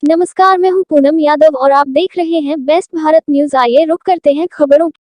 नमस्कार, मैं हूं पूनम यादव और आप देख रहे हैं बेस्ट भारत न्यूज। आइए रुक करते हैं खबरों की।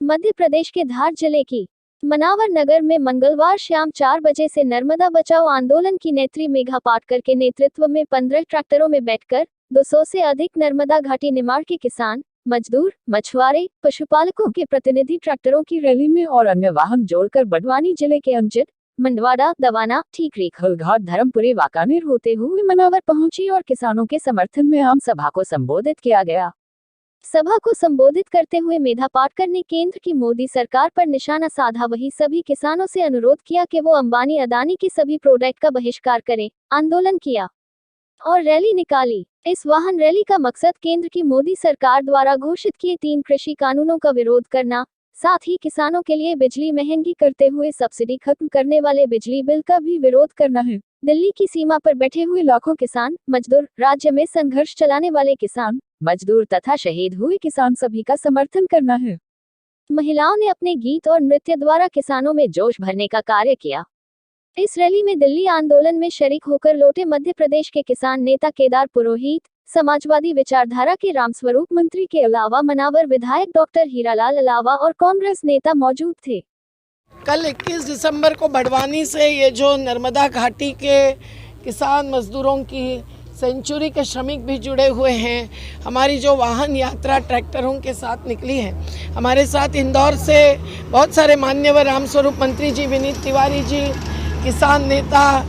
मध्य प्रदेश के धार जिले की मनावर नगर में मंगलवार शाम 4 बजे से नर्मदा बचाओ आंदोलन की नेत्री मेघा पाटकर के नेतृत्व में 15 ट्रैक्टरों में बैठकर 200 से अधिक नर्मदा घाटी निमाड़ के किसान, मजदूर, मछुआरे, पशुपालकों के प्रतिनिधि ट्रैक्टरों की रैली में और अन्य वाहन जोड़कर बड़वानी जिले के अंजित, मंडवाड़ा, दवाना, ठीकरी, खलघाट, धर्मपुरी, वाकानेर होते हुए मनावर पहुंची और किसानों के समर्थन में आम सभा को संबोधित किया गया। सभा को संबोधित करते हुए मेघा पाटकर ने केंद्र की मोदी सरकार पर निशाना साधा। वही सभी किसानों से अनुरोध किया कि वो अंबानी अदानी की सभी प्रोडक्ट का बहिष्कार करें। आंदोलन किया और रैली निकाली। इस वाहन रैली का मकसद केंद्र की मोदी सरकार द्वारा घोषित किए 3 कृषि कानूनों का विरोध करना, साथ ही किसानों के लिए बिजली महंगी करते हुए सब्सिडी खत्म करने वाले बिजली बिल का भी विरोध करना है। दिल्ली की सीमा पर बैठे हुए लाखों किसान, मजदूर, राज्य में संघर्ष चलाने वाले किसान, मजदूर तथा शहीद हुए किसान सभी का समर्थन करना है। महिलाओं ने अपने गीत और नृत्य द्वारा किसानों में जोश भरने का कार्य किया। इस रैली में दिल्ली आंदोलन में शरीक होकर लौटे मध्य प्रदेश के किसान नेता केदार पुरोहित, समाजवादी विचारधारा के रामस्वरूप मंत्री के अलावा मनावर विधायक डॉक्टर हीरालाल अलावा और कांग्रेस नेता मौजूद थे। कल 21 दिसंबर को बड़वानी से ये जो नर्मदा घाटी के किसान मजदूरों की सेंचुरी के श्रमिक भी जुड़े हुए हैं। हमारी जो वाहन यात्रा ट्रैक्टरों के साथ निकली है, हमारे साथ इंदौर से बहुत सारे मान्यवर रामस्वरूप मंत्री जी, विनीत तिवारी जी, किसान नेता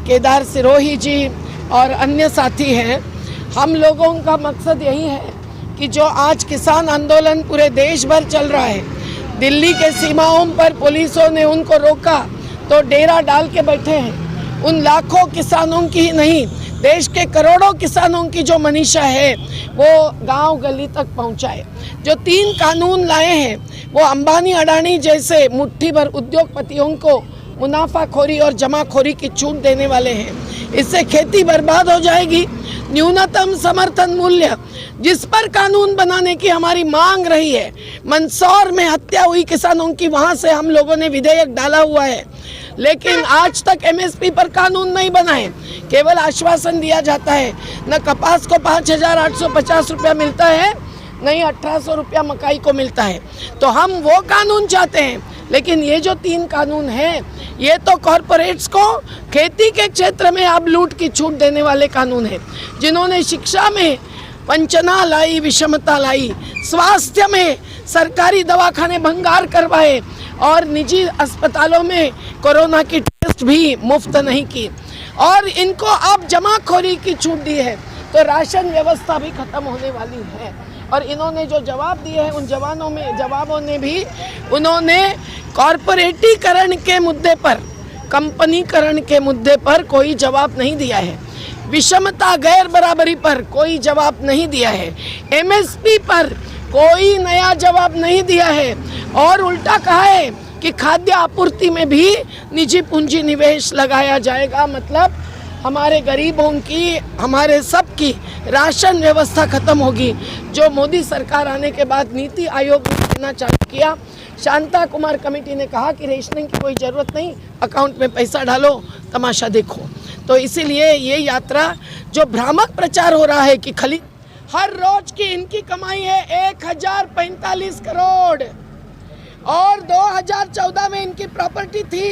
केदार सिरोही जी और अन्य साथी हैं। हम लोगों का मकसद यही है कि जो आज किसान आंदोलन पूरे देश भर चल रहा है, दिल्ली के सीमाओं पर पुलिसों ने उनको रोका तो डेरा डाल के बैठे हैं। उन लाखों किसानों की ही नहीं, देश के करोड़ों किसानों की जो मनीषा है वो गांव गली तक पहुंचाए। जो 3 कानून लाए हैं वो अंबानी अडानी जैसे मुट्ठी भर उद्योगपतियों को मुनाफाखोरी और जमाखोरी की छूट देने वाले हैं। इससे खेती बर्बाद हो जाएगी। न्यूनतम समर्थन मूल्य जिस पर कानून बनाने की हमारी मांग रही है, मंदसौर में हत्या हुई किसानों की, वहां से हम लोगों ने विधेयक डाला हुआ है, लेकिन आज तक एमएसपी पर कानून नहीं बना है। केवल आश्वासन दिया जाता है। न कपास को 5,850 रुपया मिलता है, नहीं 1,800 रुपया मकाई को मिलता है। तो हम वो कानून चाहते हैं, लेकिन ये जो 3 कानून हैं ये तो कॉरपोरेट्स को खेती के क्षेत्र में अब लूट की छूट देने वाले कानून हैं। जिन्होंने शिक्षा में वंचना लाई, विषमता लाई, स्वास्थ्य में सरकारी दवाखाने भंगार करवाए और निजी अस्पतालों में कोरोना की टेस्ट भी मुफ्त नहीं की, और इनको अब जमाखोरी की छूट दी है, तो राशन व्यवस्था भी खत्म होने वाली है। और इन्होंने जो जवाब दिए हैं उन जवाबों ने भी उन्होंने कॉरपोरेटीकरण के मुद्दे पर, कंपनीकरण के मुद्दे पर कोई जवाब नहीं दिया है। विषमता, गैर बराबरी पर कोई जवाब नहीं दिया है। एमएसपी पर कोई नया जवाब नहीं दिया है, और उल्टा कहा है कि खाद्य आपूर्ति में भी निजी पूंजी निवेश लगाया जाएगा। मतलब हमारे गरीबों की, हमारे सब की राशन व्यवस्था खत्म होगी। जो मोदी सरकार आने के बाद नीति आयोग ने देना चालू किया, शांता कुमार कमेटी ने कहा कि रेशनिंग की कोई ज़रूरत नहीं, अकाउंट में पैसा डालो, तमाशा देखो। तो इसीलिए ये यात्रा जो भ्रामक प्रचार हो रहा है कि खाली हर रोज की इनकी कमाई है 1045 करोड़, और 2014 में इनकी प्रॉपर्टी थी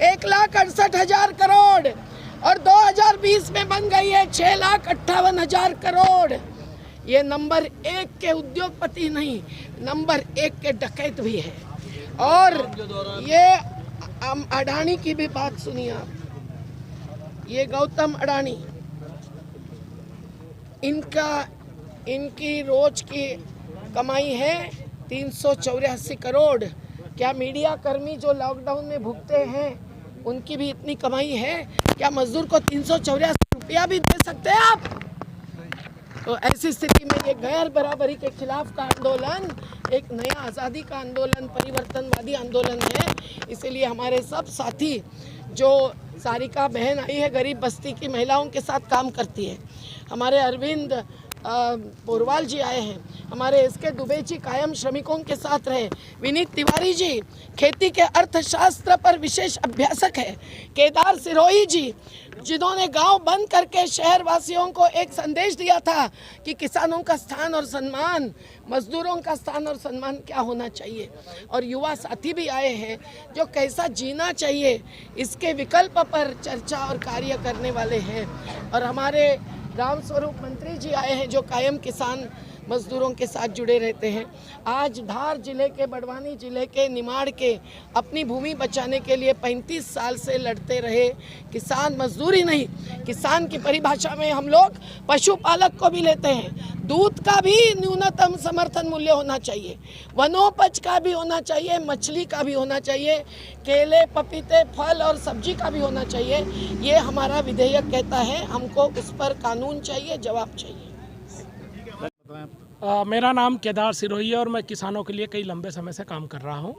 1,68,000 करोड़, और 2020 में बन गई है 6,58,000 करोड़। ये नंबर 1 के उद्योगपति नहीं, नंबर 1 के डकैत भी है। और ये अडानी की भी बात सुनिए आप। ये गौतम अडानी, इनकी रोज की कमाई है 384 करोड़। क्या मीडिया कर्मी जो लॉकडाउन में भुगते हैं उनकी भी इतनी कमाई है? क्या मजदूर को 384 रुपया भी दे सकते हैं आप? तो ऐसी स्थिति में ये गैर बराबरी के खिलाफ का आंदोलन एक नया आज़ादी का आंदोलन, परिवर्तनवादी आंदोलन है। इसीलिए हमारे सब साथी, जो सारिका बहन आई है, गरीब बस्ती की महिलाओं के साथ काम करती है, हमारे अरविंद पोरवाल जी आए हैं, हमारे एसके दुबे जी कायम श्रमिकों के साथ रहे, विनीत तिवारी जी खेती के अर्थशास्त्र पर विशेष अभ्यासक है, केदार सिरोही जी जिन्होंने गांव बंद करके शहर वासियों को एक संदेश दिया था कि किसानों का स्थान और सम्मान, मजदूरों का स्थान और सम्मान क्या होना चाहिए, और युवा साथी भी आए हैं जो कैसा जीना चाहिए इसके विकल्प पर चर्चा और कार्य करने वाले हैं, और हमारे राम स्वरूप मंत्री जी आए हैं जो कायम किसान मजदूरों के साथ जुड़े रहते हैं। आज धार जिले के, बड़वानी जिले के, निमाड़ के अपनी भूमि बचाने के लिए 35 साल से लड़ते रहे किसान, मजदूरी नहीं, किसान की परिभाषा में हम लोग पशुपालक को भी लेते हैं। दूध का भी न्यूनतम समर्थन मूल्य होना चाहिए, वनोपज का भी होना चाहिए, मछली का भी होना चाहिए, केले, पपीते, फल और सब्जी का भी होना चाहिए। ये हमारा विधेयक कहता है, हमको उस पर कानून चाहिए, जवाब चाहिए। मेरा नाम केदार सिरोही है और मैं किसानों के लिए कई लंबे समय से काम कर रहा हूँ।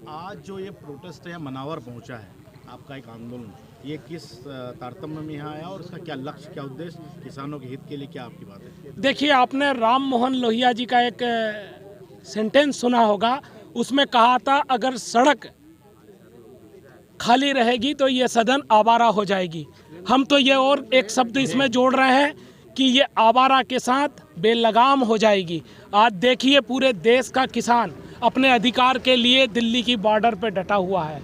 आज जो ये प्रोटेस्ट है मनावर पहुंचा है, आपका एक आंदोलन, ये किस तारतम्य में यहाँ आया और इसका क्या लक्ष्य, क्या उद्देश्य, किसानों के हित के लिए क्या आपकी बात है? देखिए, आपने राम मोहन लोहिया जी का एक सेंटेंस सुना होगा, उसमें कहा था अगर सड़क खाली रहेगी तो ये सदन आवारा हो जाएगी। हम तो ये और एक शब्द इसमें जोड़ रहे हैं कि ये आवारा के साथ बेलगाम हो जाएगी। आज देखिए, पूरे देश का किसान अपने अधिकार के लिए दिल्ली की बॉर्डर पे डटा हुआ है,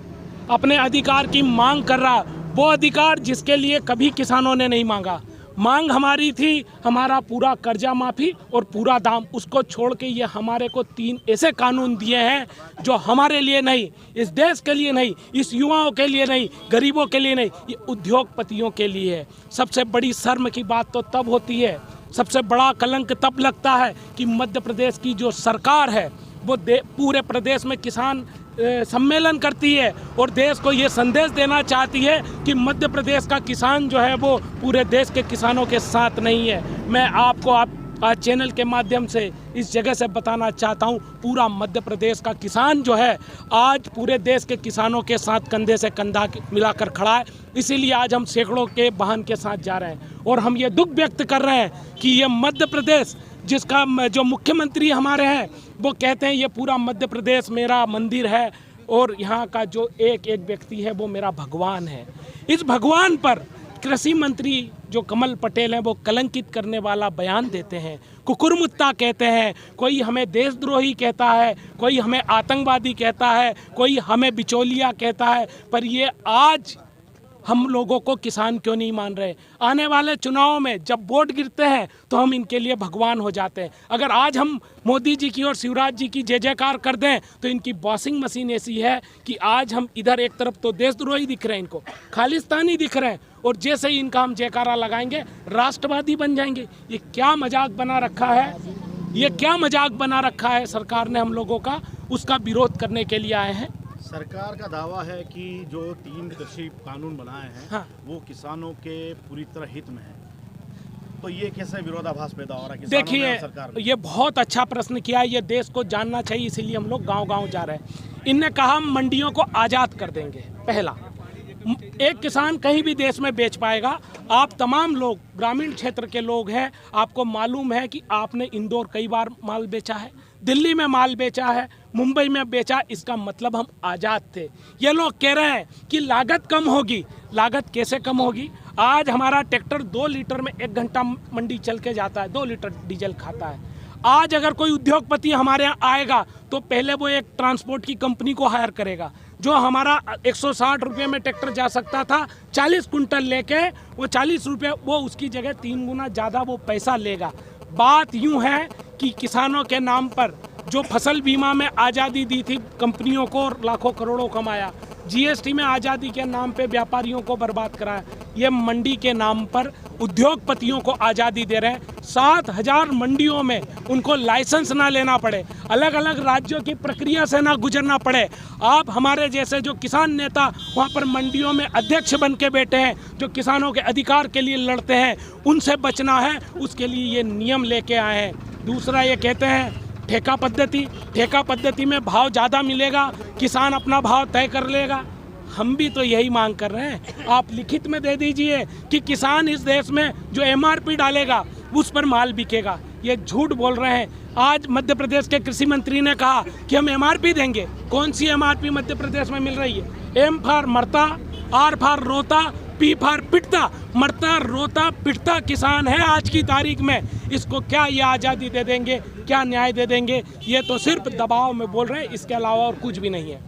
अपने अधिकार की मांग कर रहा, वो अधिकार जिसके लिए कभी किसानों ने नहीं मांगा। मांग हमारी थी हमारा पूरा कर्जा माफ़ी और पूरा दाम, उसको छोड़ के ये हमारे को 3 ऐसे कानून दिए हैं जो हमारे लिए नहीं, इस देश के लिए नहीं, इस युवाओं के लिए नहीं, गरीबों के लिए नहीं, ये उद्योगपतियों के लिए है। सबसे बड़ी शर्म की बात तो तब होती है, सबसे बड़ा कलंक तब लगता है कि मध्य प्रदेश की जो सरकार है वो पूरे प्रदेश में किसान सम्मेलन करती है और देश को ये संदेश देना चाहती है कि मध्य प्रदेश का किसान जो है वो पूरे देश के किसानों के साथ नहीं है। मैं आपको आज चैनल के माध्यम से इस जगह से बताना चाहता हूँ, पूरा मध्य प्रदेश का किसान जो है आज पूरे देश के किसानों के साथ कंधे से कंधा मिलाकर खड़ा है। इसीलिए आज हम सैकड़ों के वाहन के साथ जा रहे हैं और हम ये दुख व्यक्त कर रहे हैं कि ये मध्य प्रदेश, जिसका जो मुख्यमंत्री हमारे हैं वो कहते हैं ये पूरा मध्य प्रदेश मेरा मंदिर है और यहाँ का जो एक एक व्यक्ति है वो मेरा भगवान है। इस भगवान पर कृषि मंत्री जो कमल पटेल हैं वो कलंकित करने वाला बयान देते हैं, कुकुरमुत्ता कहते हैं, कोई हमें देशद्रोही कहता है, कोई हमें आतंकवादी कहता है, कोई हमें बिचौलिया कहता है, पर ये आज हम लोगों को किसान क्यों नहीं मान रहे? आने वाले चुनाव में जब वोट गिरते हैं तो हम इनके लिए भगवान हो जाते हैं। अगर आज हम मोदी जी की और शिवराज जी की जय जयकार कर दें तो इनकी वॉशिंग मशीन ऐसी है कि आज हम इधर एक तरफ तो देशद्रोही दिख रहे हैं, इनको खालिस्तानी दिख रहे हैं, और जैसे ही इनका हम जयकारा लगाएंगे राष्ट्रवादी बन जाएंगे। ये क्या मजाक बना रखा है, ये क्या मजाक बना रखा है सरकार ने हम लोगों का, उसका विरोध करने के लिए आए हैं। सरकार का दावा है कि जो 3 कृषि कानून बनाए हैं हाँ। वो किसानों के पूरी तरह हित में है, तो ये कैसे विरोधाभास पैदा हो रहा है? देखिए, ये बहुत अच्छा प्रश्न किया है, ये देश को जानना चाहिए, इसीलिए हम लोग गांव-गांव जा रहे हैं। इनने कहा हम मंडियों को आज़ाद कर देंगे। पहला, एक किसान कहीं भी देश में बेच पाएगा। आप तमाम लोग ग्रामीण क्षेत्र के लोग हैं, आपको मालूम है कि आपने इंदौर कई बार माल बेचा है, दिल्ली में माल बेचा है, मुंबई में बेचा, इसका मतलब हम आज़ाद थे। ये लोग कह रहे हैं कि लागत कम होगी। लागत कैसे कम होगी? आज हमारा ट्रैक्टर 2 लीटर में 1 घंटा मंडी चल के जाता है, 2 लीटर डीजल खाता है। आज अगर कोई उद्योगपति हमारे यहाँ आएगा तो पहले वो एक ट्रांसपोर्ट की कंपनी को हायर करेगा। जो हमारा 160 रुपये में ट्रैक्टर जा सकता था 40 कुंटल लेके, वो 40 रुपये, वो उसकी जगह 3 गुना ज़्यादा वो पैसा लेगा। बात यूँ है कि किसानों के नाम पर जो फसल बीमा में आज़ादी दी थी कंपनियों को और लाखों करोड़ों कमाया, जीएसटी में आज़ादी के नाम पे व्यापारियों को बर्बाद कराया, ये मंडी के नाम पर उद्योगपतियों को आज़ादी दे रहे हैं। 7000 मंडियों में उनको लाइसेंस ना लेना पड़े, अलग अलग राज्यों की प्रक्रिया से ना गुजरना पड़े। आप हमारे जैसे जो किसान नेता वहाँ पर मंडियों में अध्यक्ष बन के बैठे हैं, जो किसानों के अधिकार के लिए लड़ते हैं, उनसे बचना है, उसके लिए ये नियम लेके आए हैं। दूसरा, ये कहते हैं ठेका पद्धति में भाव ज़्यादा मिलेगा, किसान अपना भाव तय कर लेगा। हम भी तो यही मांग कर रहे हैं, आप लिखित में दे दीजिए कि किसान इस देश में जो एमआरपी डालेगा उस पर माल बिकेगा। ये झूठ बोल रहे हैं। आज मध्य प्रदेश के कृषि मंत्री ने कहा कि हम एमआरपी देंगे। कौन सी एमआरपी मध्य प्रदेश में मिल रही है? एम फॉर मरता, आर फॉर रोता, पी फॉर पिटता। मरता रोता पिटता किसान है आज की तारीख में। इसको क्या ये आज़ादी दे देंगे, क्या न्याय दे देंगे? ये तो सिर्फ दबाव में बोल रहे हैं, इसके अलावा और कुछ भी नहीं है।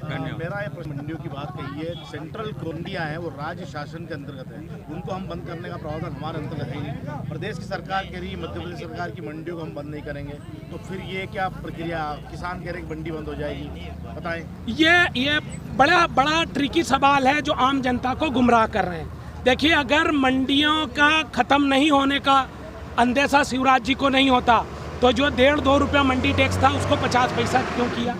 मेरा ये प्रश्न, मंडियों की बात कही है, सेंट्रल मंडियां हैं वो राज्य शासन के अंतर्गत है, उनको हम बंद करने का प्रावधान हमारे अंतर्गत है नहीं। प्रदेश की सरकार कह रही है मध्य प्रदेश सरकार की मंडियों को हम बंद नहीं करेंगे, तो फिर ये क्या प्रक्रिया? किसान कह रहे हैं कि मंडी बंद हो जाएगी, बताएं। ये बड़ा ट्रिकी सवाल है जो आम जनता को गुमराह कर रहे हैं। देखिए, अगर मंडियों का ख़त्म नहीं होने का अंदेशा शिवराज जी को नहीं होता तो जो 1.5-2 रुपया मंडी टैक्स था उसको 50 पैसा क्यों किया?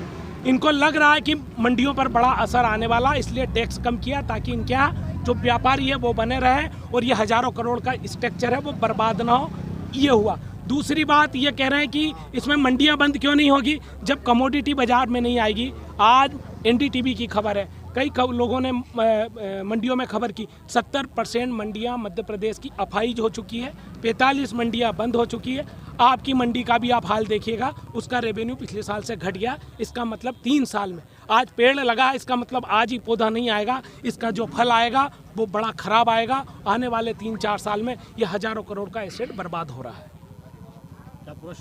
इनको लग रहा है कि मंडियों पर बड़ा असर आने वाला, इसलिए टैक्स कम किया ताकि इनके यहाँ जो व्यापारी है वो बने रहे और ये हज़ारों करोड़ का स्ट्रक्चर है वो बर्बाद ना हो। ये हुआ। दूसरी बात ये कह रहे हैं कि इसमें मंडियां बंद क्यों नहीं होगी जब कमोडिटी बाजार में नहीं आएगी। आज एनडीटीवी की खबर है, कई लोगों ने मंडियों में खबर की, 70% मंडियां मध्य प्रदेश की अफाइज हो चुकी है, 45 मंडियां बंद हो चुकी है। आपकी मंडी का भी आप हाल देखिएगा, उसका रेवेन्यू पिछले साल से घट गया। इसका मतलब 3 साल में आज पेड़ लगा, इसका मतलब आज ही पौधा नहीं आएगा, इसका जो फल आएगा वो बड़ा खराब आएगा। आने वाले 3-4 साल में ये हज़ारों करोड़ का एसेट बर्बाद हो रहा है। क्या पूरा